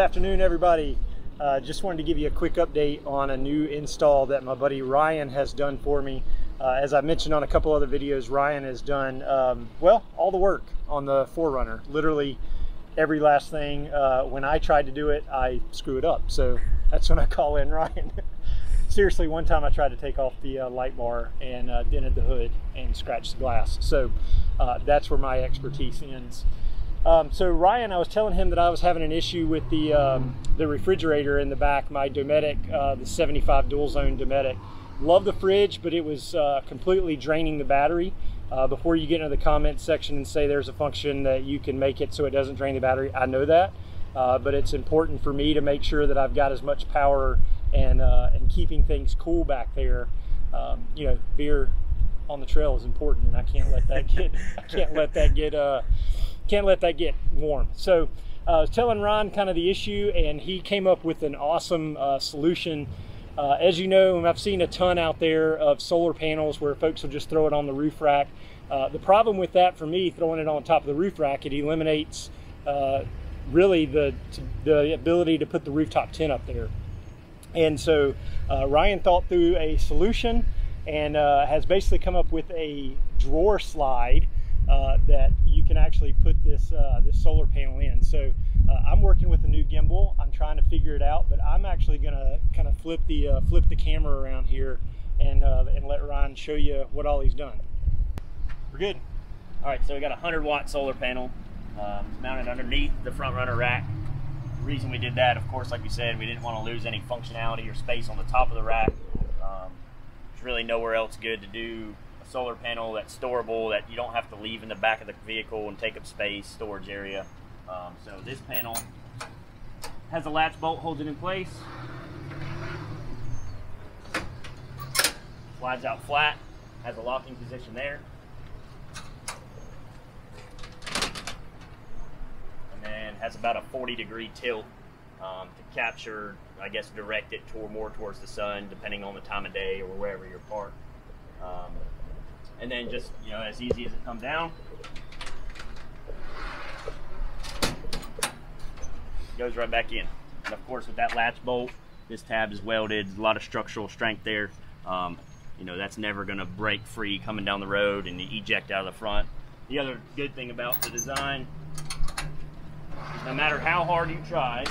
afternoon, everybody. Just wanted to give you a quick update on a new install that my buddy Ryan has done for me. As I mentioned on a couple other videos, Ryan has done, well, all the work on the 4Runner. Literally every last thing. When I tried to do it, I screw it up. So that's when I call in Ryan. Seriously, one time I tried to take off the light bar and dented the hood and scratched the glass. So that's where my expertise ends. So Ryan, I was telling him that I was having an issue with the refrigerator in the back, my Dometic, the 75 dual zone Dometic. Love the fridge, but it was completely draining the battery. Before you get into the comments section and say there's a function that you can make it so it doesn't drain the battery, I know that, but it's important for me to make sure that I've got as much power and keeping things cool back there. You know, beer on the trail is important, and I can't let that get can't let that get warm. So I was telling Ron kind of the issue, and he came up with an awesome solution. As you know, and I've seen a ton out there of solar panels where folks will just throw it on the roof rack. The problem with that for me, throwing it on top of the roof rack, it eliminates really the ability to put the rooftop tent up there. And so Ryan thought through a solution and has basically come up with a drawer slide that you can actually put this solar panel in. So I'm working with a new gimbal. I'm trying to figure it out, but I'm actually gonna kind of flip the camera around here and let Ryan show you what all he's done. We're good. All right, so we got a 100-watt solar panel. It's mounted underneath the front runner rack. The reason we did that, of course, like we said, we didn't want to lose any functionality or space on the top of the rack. There's really nowhere else good to do a solar panel that's storable, that you don't have to leave in the back of the vehicle and take up space, storage area. So this panel has a latch bolt, holds it in place. Slides out flat, has a locking position there. And then has about a 40-degree tilt to capture, I guess, direct it more towards the sun, depending on the time of day or wherever you're parked. And then just, you know, as easy as it comes down, goes right back in. And of course, with that latch bolt, this tab is welded. There's a lot of structural strength there. You know, that's never going to break free coming down the road and eject out of the front. The other good thing about the design is no matter how hard you try,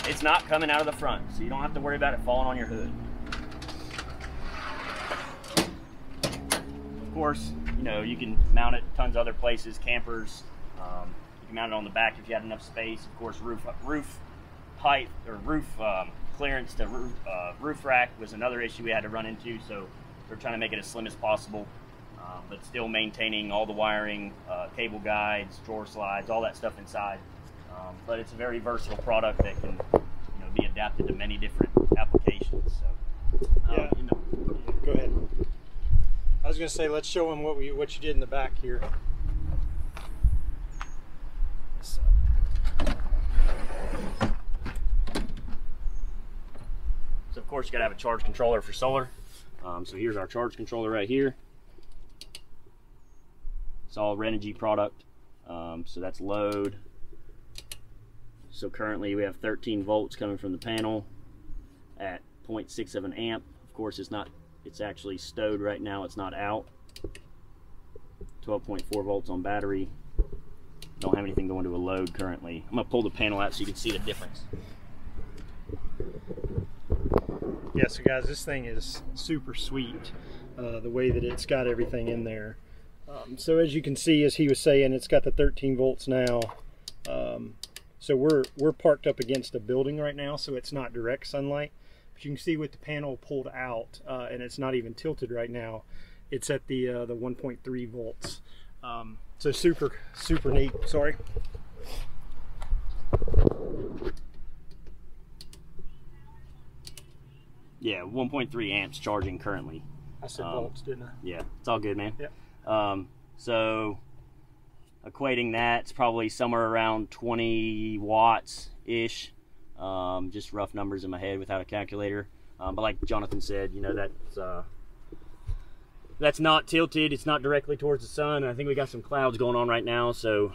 it's not coming out of the front, so you don't have to worry about it falling on your hood. Of course, you know, you can mount it tons of other places, campers. You can mount it on the back if you had enough space. Of course, roof height or roof clearance to roof rack was another issue we had to run into. So we're trying to make it as slim as possible, but still maintaining all the wiring, cable guides, drawer slides, all that stuff inside. But it's a very versatile product that can, you know, be adapted to many different applications. So yeah. Go ahead. I was going to say, let's show them what you did in the back here. So of course you got to have a charge controller for solar. So here's our charge controller right here. It's all Renogy product. So that's load. So currently we have 13 volts coming from the panel at 0.6 of an amp. Of course it's actually stowed right now, it's not out. 12.4 volts on battery. Don't have anything going to a load currently. I'm gonna pull the panel out so you can see the difference. Yeah, so guys, this thing is super sweet, the way that it's got everything in there. So as you can see, as he was saying, it's got the 13 volts now. So we're parked up against a building right now, so it's not direct sunlight. But you can see with the panel pulled out, and it's not even tilted right now, it's at the 1.3 volts. So super neat. Sorry. Yeah, 1.3 amps charging currently. I said volts, didn't I? Yeah, it's all good, man. Yeah. So equating that, it's probably somewhere around 20 watts-ish. Just rough numbers in my head without a calculator. But like Jonathan said, you know, that's that's not tilted. It's not directly towards the sun. I think we got some clouds going on right now, so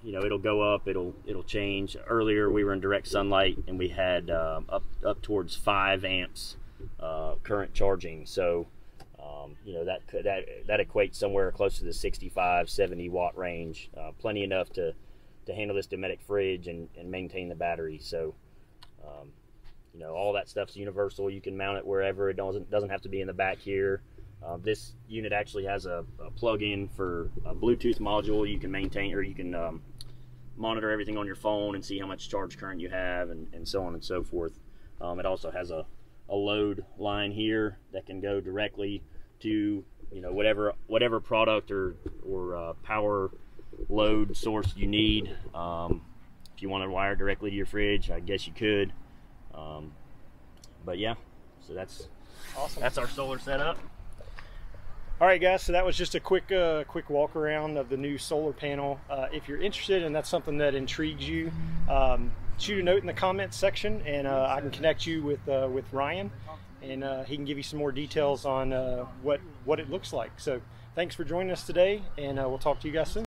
you know, it'll go up, it'll change. Earlier we were in direct sunlight and we had up towards 5 amps current charging. So you know, that equates somewhere close to the 65-70 watt range. Plenty enough to handle this Dometic fridge and maintain the battery. So you know, all that stuff's universal. You can mount it wherever. It doesn't have to be in the back here. This unit actually has a plug-in for a Bluetooth module. You can maintain, or you can monitor everything on your phone and see how much charge current you have, and so on and so forth. It also has a load line here that can go directly to, you know, whatever product or power load source you need. If you want to wire directly to your fridge, I guess you could. But yeah, so that's awesome. That's our solar setup. All right, guys, so that was just a quick walk around of the new solar panel. If you're interested and that's something that intrigues you, shoot a note in the comments section, and I can connect you with Ryan, and he can give you some more details on what it looks like. So thanks for joining us today, and we'll talk to you guys soon.